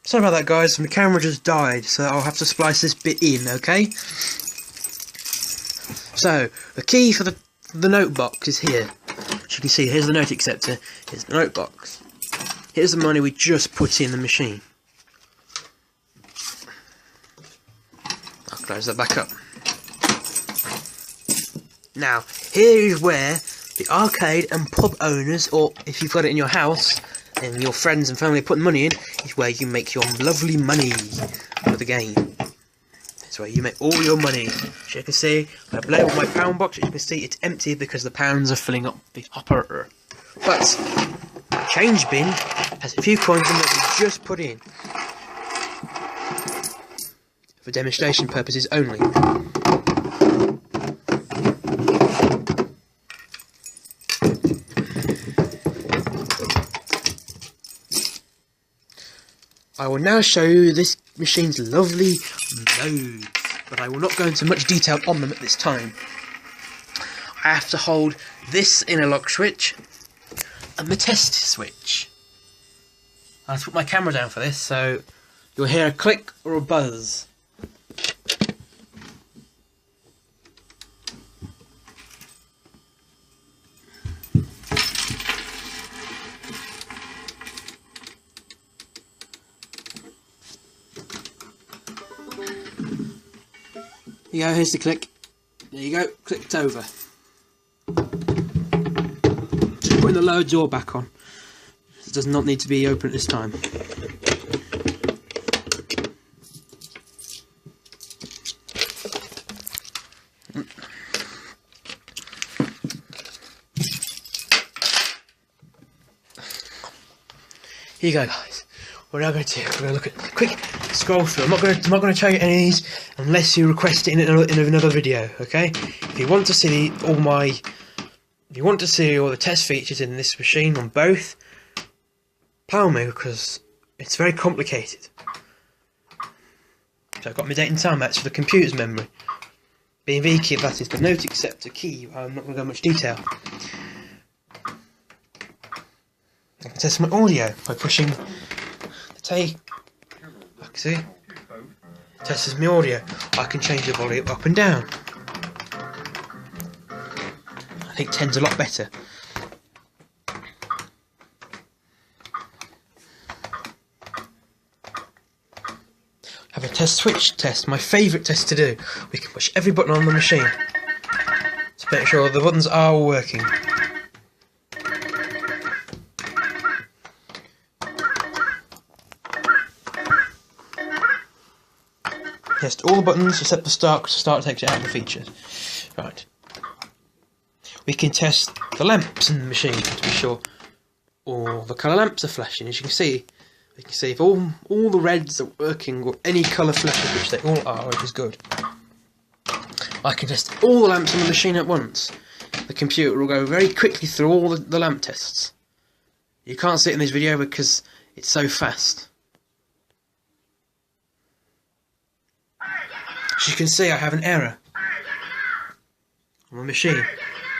Sorry about that, guys, my camera just died, so I'll have to splice this bit in, okay? So, the key for the note box is here. As you can see, here's the note acceptor, here's the note box. Here's the money we just put in the machine. I'll close that back up. Now, here is where the arcade and pub owners, or if you've got it in your house, and your friends and family put money in, is where you make your lovely money for the game. That's where you make all your money. As you can see, I play with my pound box. As you can see, it's empty because the pounds are filling up the hopper. But my change bin has a few coins in that we just put in. For demonstration purposes only. I will now show you this machine's lovely nodes, but I will not go into much detail on them at this time. I have to hold this interlock switch and the test switch. I have to put my camera down for this, so you'll hear a click or a buzz. Here you go, here's the click. There you go, clicked over. Just putting the lower door back on. It does not need to be open at this time. Here you go, guys. We're now going to look at a quick scroll through. I'm not going to show you any of these unless you request it in another video. Okay? If you want to see all the test features in this machine on both, pound me, because it's very complicated. So I've got my date and time. That's for the computer's memory. B&V key, that is the note acceptor key. I'm not going to go into much detail. I can test my audio by pushing the tape. I can see. Tests my audio. I can change the volume up and down. I think 10's a lot better. Have a test switch test, my favourite test to do. We can push every button on the machine to make sure the buttons are all working. Test all the buttons except the start, because the start takes it out of the features. Right. We can test the lamps in the machine to be sure all the colour lamps are flashing. As you can see, we can see if all the reds are working, or any colour flashes, which they all are, which is good. I can test all the lamps on the machine at once. The computer will go very quickly through all the lamp tests. You can't see it in this video because it's so fast. As you can see, I have an error on my machine. It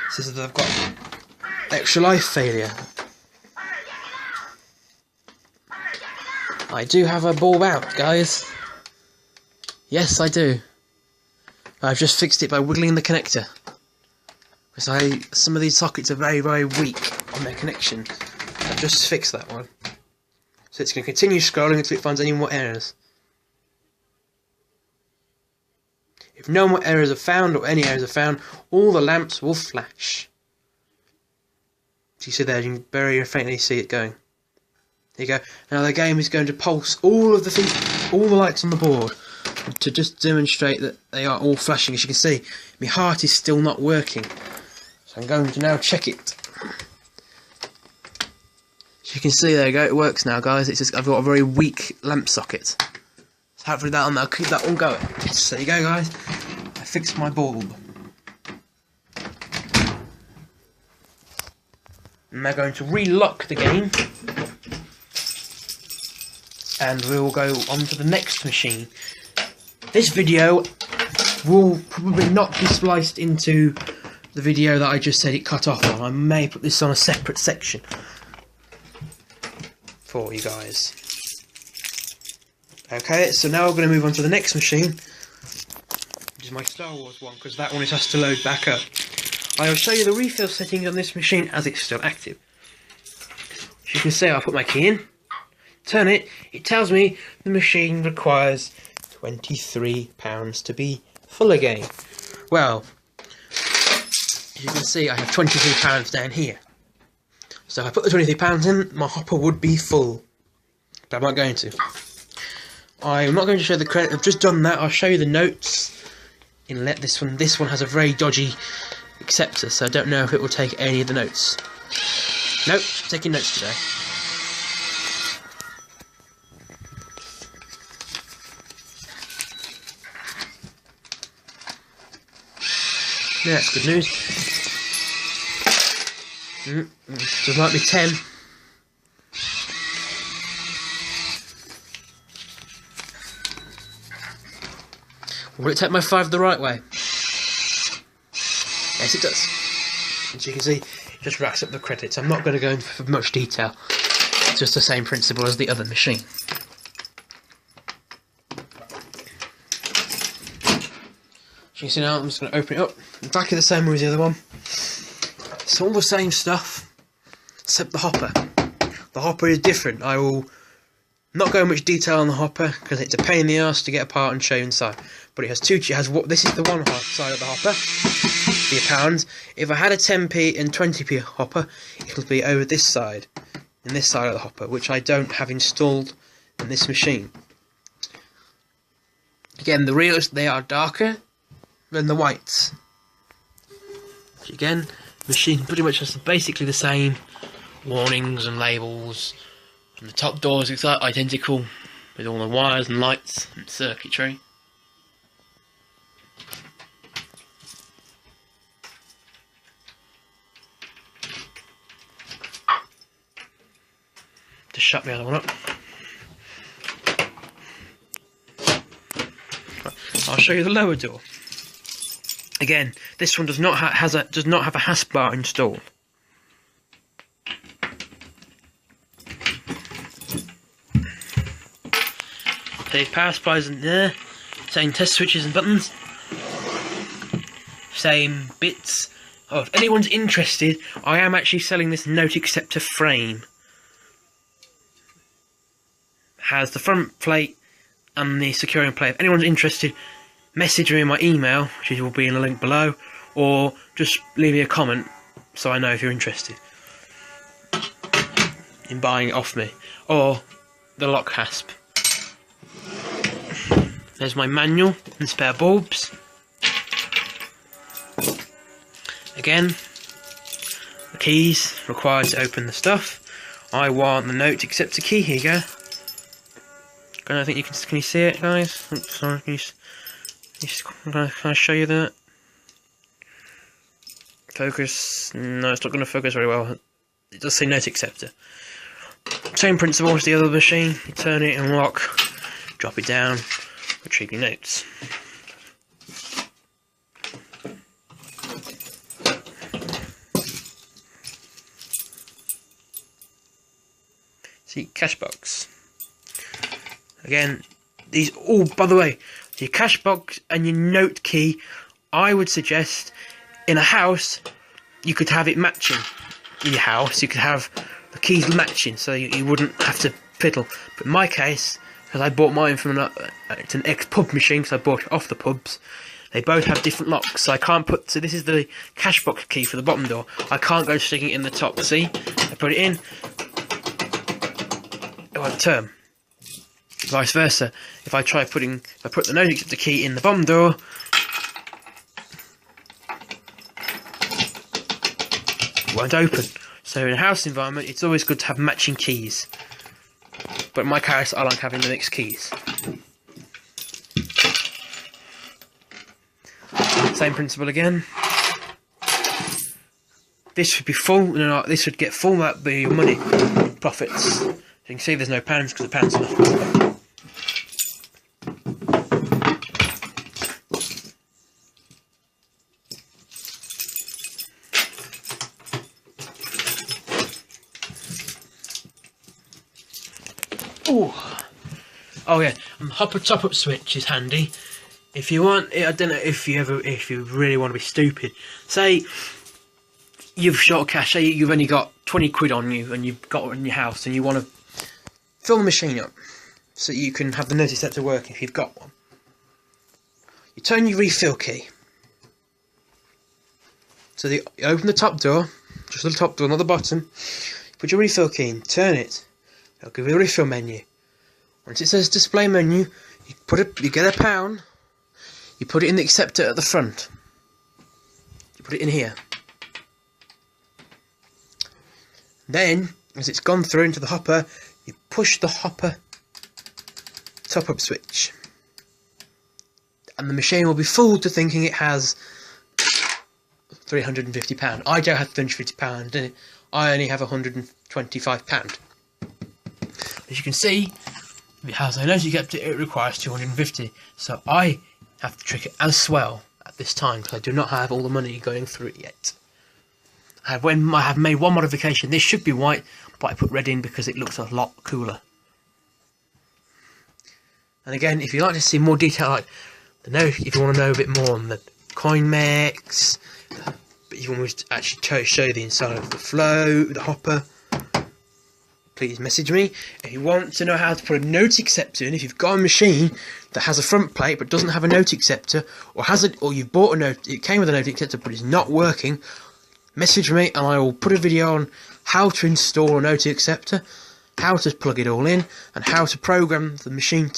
says that I've got extra life failure. I do have a bulb out, guys. Yes, I do. I've just fixed it by wiggling the connector. Because some of these sockets are very, very weak on their connection. I've just fixed that one. So it's going to continue scrolling until it finds any more errors. If no more errors are found, or any errors are found, all the lamps will flash. So you see there, you can very faintly see it going. There you go. Now the game is going to pulse all the lights on the board to just demonstrate that they are all flashing. As you can see, my heart is still not working. So I'm going to now check it. As you can see, there you go, it works now, guys. It's just I've got a very weak lamp socket. So hopefully that'll keep that one going. Yes, there you go, guys. I fixed my bulb. I'm now going to relock the game. And we will go on to the next machine. This video will probably not be spliced into the video that I just said it cut off on. I may put this on a separate section for you guys. Okay, so now we're going to move on to the next machine, which is my Star Wars one, because that one has to load back up. I will show you the refill settings on this machine as it's still active. As you can see, I'll put my key in, turn it, it tells me the machine requires £23 to be full again. Well, as you can see, I have £23 down here. So if I put the £23 in, my hopper would be full. But I'm not going to. I'm not going to show the credit. I've just done that. I'll show you the notes in let this one. This one has a very dodgy acceptor, so I don't know if it will take any of the notes. Nope, taking notes today. Yeah, that's good news. Doesn't like me 10. Will it take my 5 the right way? Yes, it does. As you can see, it just racks up the credits. I'm not going to go into much detail. It's just the same principle as the other machine. As you can see now, I'm just going to open it up. Exactly the same as the other one. It's all the same stuff, except the hopper. The hopper is different. I will not go much detail on the hopper because it's a pain in the ass to get apart and show inside. But it has two. It has what? This is the one side of the hopper, the pounds. If I had a 10p and 20p hopper, it'll be over this side, and this side of the hopper, which I don't have installed in this machine. Again, the reals, they are darker than the whites. Which again, machine pretty much has basically the same warnings and labels. And the top doors is identical with all the wires and lights and circuitry. Just shut the other one up. Right, I'll show you the lower door. Again, this one does not have a hasp bar installed. The power supplies in there, same test switches and buttons, same bits. Oh, if anyone's interested, I am actually selling this note acceptor frame. Has the front plate and the securing plate. If anyone's interested, message me in my email, which will be in the link below, or just leave me a comment so I know if you're interested in buying it off me, or the lock hasp. There's my manual and spare bulbs. Again, the keys required to open the stuff. I want the note acceptor key. Here you go. I think you can you see it, guys? Oops, sorry, can I show you that? Focus. No, it's not going to focus very well. It does say note acceptor. Same principle as the other machine. You turn it and lock, drop it down, retrieve your notes. See, cash box. Again, these all, by the way, your cash box and your note key, I would suggest in a house you could have it matching. In your house, you could have the keys matching, so you wouldn't have to fiddle. But in my case, because I bought mine from it's an ex-pub machine, because I bought it off the pubs. They both have different locks, so I can't put. So this is the cash box key for the bottom door. I can't go sticking it in the top. See, I put it in. It won't turn. Vice versa. If I put the note acceptor key in the bottom door, it won't open. So in a house environment, it's always good to have matching keys. But in my case, I like having the mixed keys. Same principle again. This should be full. No, this would get full. That'd be your money profits. You can see there's no pounds because the pounds are not. Oh yeah, And the hopper top-up switch is handy. If you want, I don't know if you really want to be stupid. Say you've short cash. Say you've only got 20 quid on you, and you've got it in your house, and you want to fill the machine up so you can have the noticeptor working if you've got one. You turn your refill key. So you open the top door, just the top door, not the bottom. You put your refill key in, turn it. It'll give you a refill menu. Once it says display menu, you get a pound. You put it in the acceptor at the front. You put it in here. Then, as it's gone through into the hopper, you push the hopper top-up switch. And the machine will be fooled to thinking it has £350. I don't have £350, I only have £125. As you can see, if it has a noticeptor, it requires 250. So I have to trick it as well at this time, because I do not have all the money going through it yet. I have made one modification. This should be white, but I put red in because it looks a lot cooler. And again, if you'd like to see more detail, like if you want to know a bit more on the coin mechs, but you want me to actually show you the inside of the flow, the hopper, please message me. If you want to know how to put a note acceptor in, if you've got a machine that has a front plate but doesn't have a note acceptor, or you've bought a note, it came with a note acceptor but it's not working, message me and I will put a video on how to install a note acceptor, how to plug it all in, and how to program the machine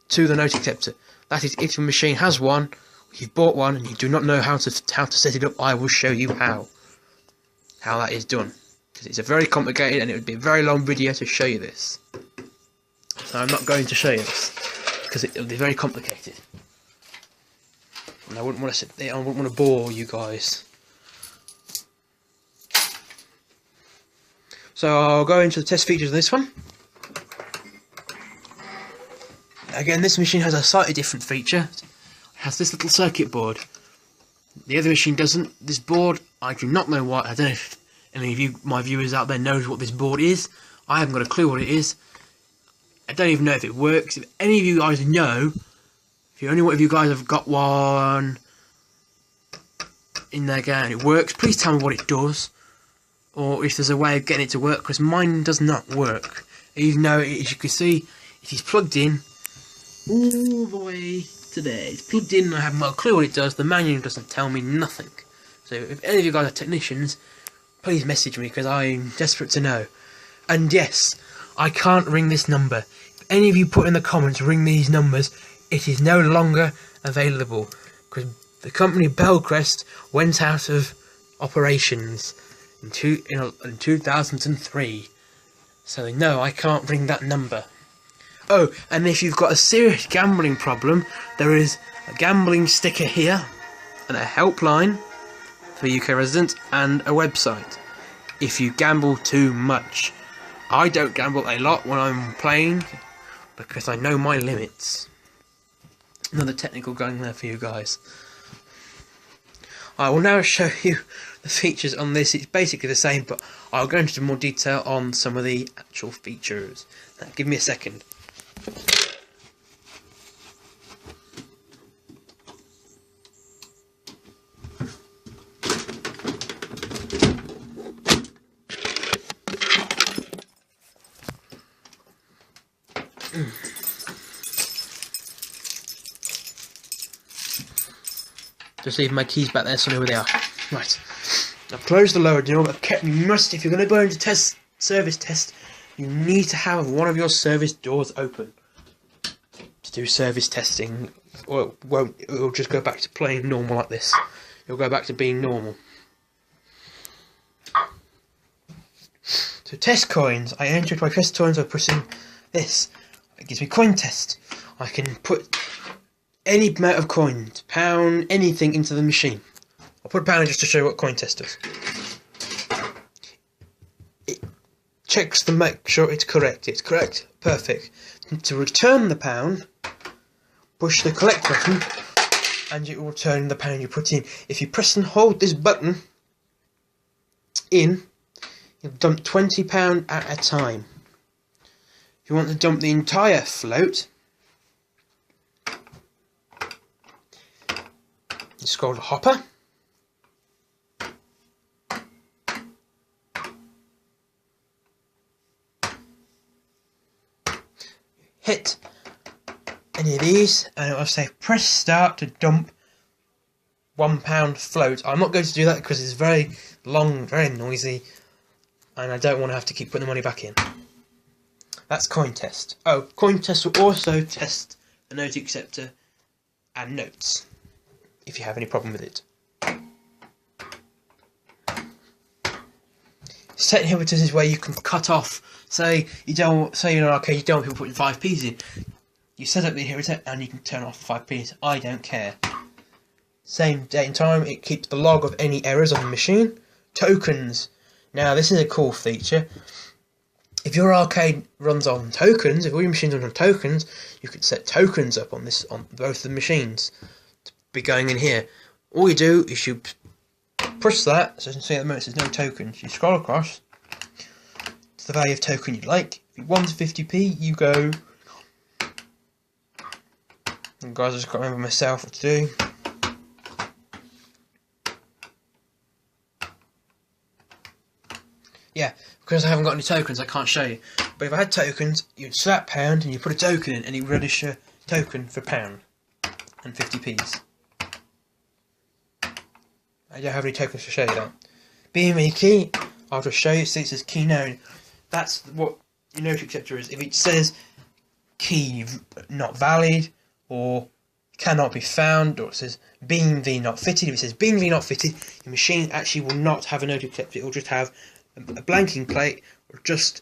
to the note acceptor. That is, if your machine has one, you've bought one and you do not know how to set it up, I will show you how that is done. Because it's a very complicated and it would be a very long video to show you this. So I'm not going to show you this because it will be very complicated. And I wouldn't want to sit there, I wouldn't want to bore you guys. So I'll go into the test features of this one. Again, this machine has a slightly different feature. It has this little circuit board. The other machine doesn't. This board, I do not know what. I don't know if any of you, my viewers out there, knows what this board is. I haven't got a clue what it is. I don't even know if it works. If any of you guys know, if any of you guys have got one in there and it works, please tell me what it does. Or if there's a way of getting it to work, because mine does not work. Even though, as you can see, it is plugged in all the way to there. It's plugged in and I haven't got a clue what it does. The manual doesn't tell me nothing. So if any of you guys are technicians, please message me because I'm desperate to know. And yes, I can't ring this number. If any of you put in the comments, ring these numbers, it is no longer available. Because the company Bellcrest went out of operations in 2003. So no, I can't ring that number. Oh, and if you've got a serious gambling problem, there is a gambling sticker here, and a helpline for UK residents, and a website if you gamble too much. I don't gamble a lot when I'm playing, because I know my limits. Another technical going there for you guys. I will now show you the features on this. It's basically the same, but I'll go into more detail on some of the actual features. Now, give me a second. Just leave my keys back there so I know where they are. Right. I've closed the lower door, but you must, if you're going to go into service test, you need to have one of your service doors open to do service testing, or it'll just go back to playing normal like this. It'll go back to being normal. So test coins. I entered my test coins by pressing this. It gives me coin test. I can put any amount of coins, pound, anything into the machine. I'll put a pound just to show you what coin test does. It checks to make sure it's correct. It's correct. Perfect. To return the pound, push the collect button and it will return the pound you put in. If you press and hold this button in, you'll dump £20 at a time. If you want to dump the entire float, You scroll to hopper. Hit any of these and it will say press start to dump £1 float. I'm not going to do that because it's very long, very noisy, and I don't want to have to keep putting the money back in. That's coin test. Oh, coin test will also test the note acceptor and notes if you have any problem with it. Set inhibitors is where you can cut off. Say you're in an arcade, you don't want people putting 5p's in. You set up the inhibitor and you can turn off the 5p's. I don't care. Same date and time. It keeps the log of any errors on the machine. Tokens. Now this is a cool feature. If your arcade runs on tokens, if all your machines run on tokens, you could set tokens up on both the machines to be going in here. All you do is you push that, so you can see at the moment there's no tokens. You scroll across to the value of token you'd like. If you want 50p, you go. And guys, I just got to remember myself what to do. Yeah, because I haven't got any tokens, I can't show you. But if I had tokens, you'd slap pound and you put a token in, and it would register token for pound and 50p's. I don't have any tokens to show you that. BME key, I'll just show you. See, it says key known. That's what your note acceptor is. If it says key not valid or cannot be found, or it says BMV not fitted, if it says BMV not fitted, your machine actually will not have a note acceptor. It will just have a blanking plate or just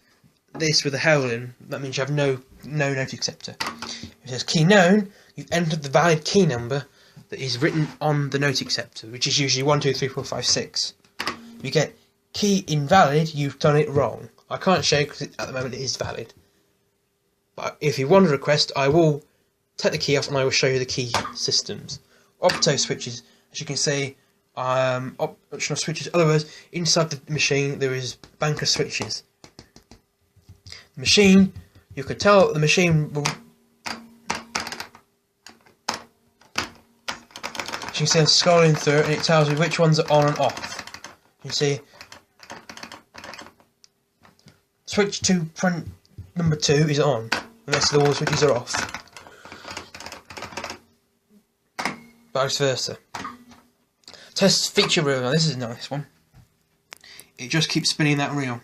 this with a hole in. That means you have no note acceptor. If it says key known, you've entered the valid key number that is written on the note acceptor, which is usually 1, 2, 3, 4, 5, 6. If you get key invalid, you've done it wrong. I can't show you because at the moment it is valid. But if you want a request, I will take the key off and I will show you the key systems. Opto switches, as you can see, optional switches. In other words, inside the machine there is bank of switches. The machine, you can tell the machine will. You can see I'm scrolling through and it tells me which ones are on and off. You can see switch to print number 2 is on, and the rest of all the switches are off. Vice versa. Test feature reel. Now this is a nice one. It just keeps spinning that reel.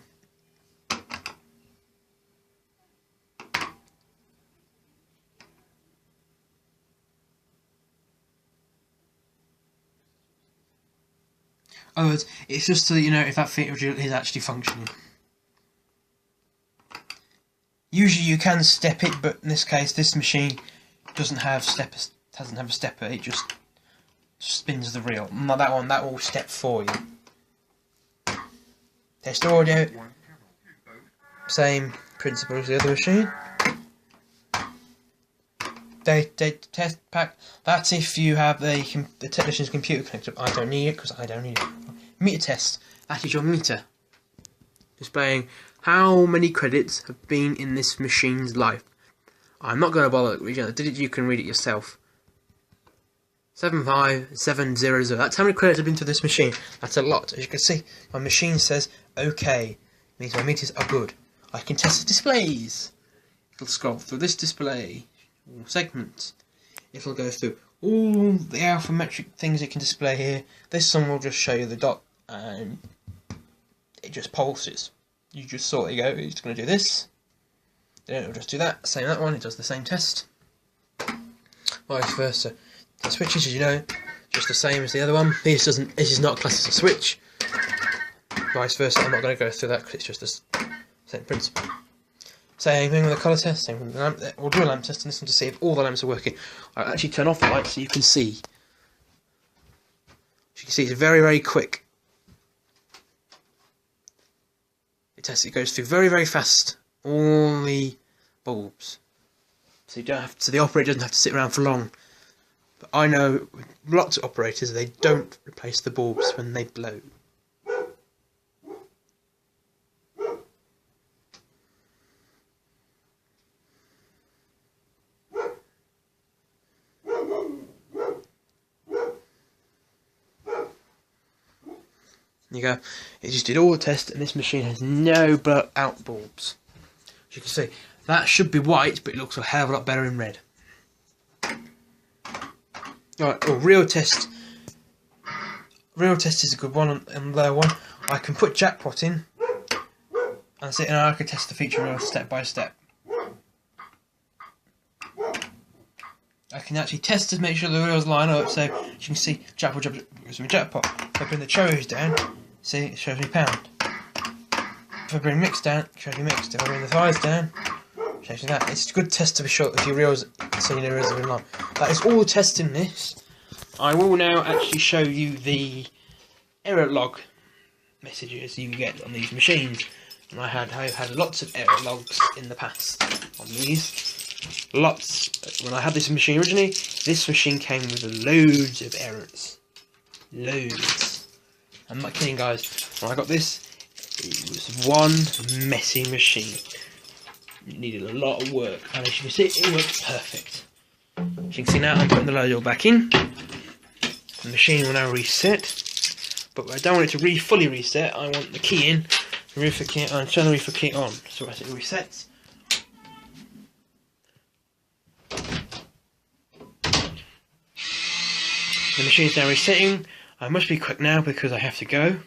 Oh, it's just so that you know if that feature is actually functioning. Usually you can step it, but in this case, this machine doesn't have hasn't have a stepper. It just spins the reel. Not that one. That will step for you. Test audio. Same principle as the other machine. Data test pack. That's if you have the technician's computer connected. I don't need it because I don't need it. Meter test. That is your meter, displaying how many credits have been in this machine's life. I'm not going to bother reading it. You can read it yourself. 75700. That's how many credits have been to this machine. That's a lot. As you can see, my machine says OK. It means my meters are good. I can test the displays. It'll scroll through this display. Segments. It'll go through all the alphametric things it can display here. This one will just show you the dot and it just pulses. You just saw it go, it's going to do this, then it'll just do that. Same that one, it does the same test. Vice versa. The switches, as you know, just the same as the other one. This is not classed as a switch. Vice versa, I'm not going to go through that because it's just the same principle. Same thing with the colour test, same with the lamp. We'll do a lamp test and this one to see if all the lamps are working. I'll actually turn off the light so you can see. As you can see, it's very, very quick. It goes through very, very fast all the bulbs, so the operator doesn't have to sit around for long. But I know with lots of operators they don't replace the bulbs when they blow. You go, it just did all the tests, and this machine has no out bulbs. As you can see, that should be white, but it looks a hell of a lot better in red. Alright, well, real test. Real test is a good one on the one. I can put Jackpot in, and I can test the feature real step by step. I can actually test to make sure the wheels line up, so you can see Jackpot gives me Jackpot. If I bring the cherries down, see, it shows me pound. If I bring mix down, it shows me mixed. If I bring the thighs down, it shows me that. It's a good test to be sure if your reels, so your reels are in line. That is all testing this. I will now actually show you the error log messages you get on these machines. And I've had lots of error logs in the past on these. Lots. When I had this machine originally, this machine came with loads of errors. Loads. I'm not kidding, guys. When I got this, it was one messy machine. It needed a lot of work, and as you can see, it works perfect. As you can see now, I'm putting the loader back in. The machine will now reset, but I don't want it to fully reset. I want the key in, the reefer key on, turn the reefer key on. So as it resets, the machine's now resetting. I must be quick now because I have to go.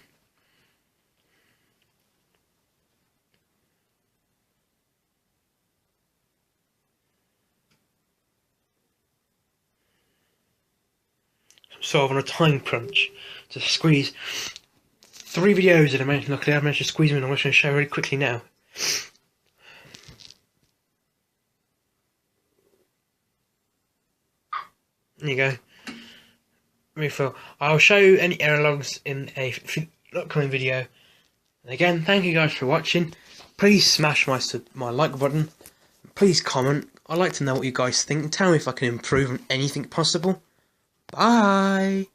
I'm sort of on a time crunch to squeeze 3 videos that I managed. Luckily, I managed to squeeze them in. I'm just going to show really quickly now. There you go. Refill. I'll show you any error logs in a upcoming video. And again, thank you guys for watching. Please smash my like button. Please comment. I'd like to know what you guys think. Tell me if I can improve on anything possible. Bye.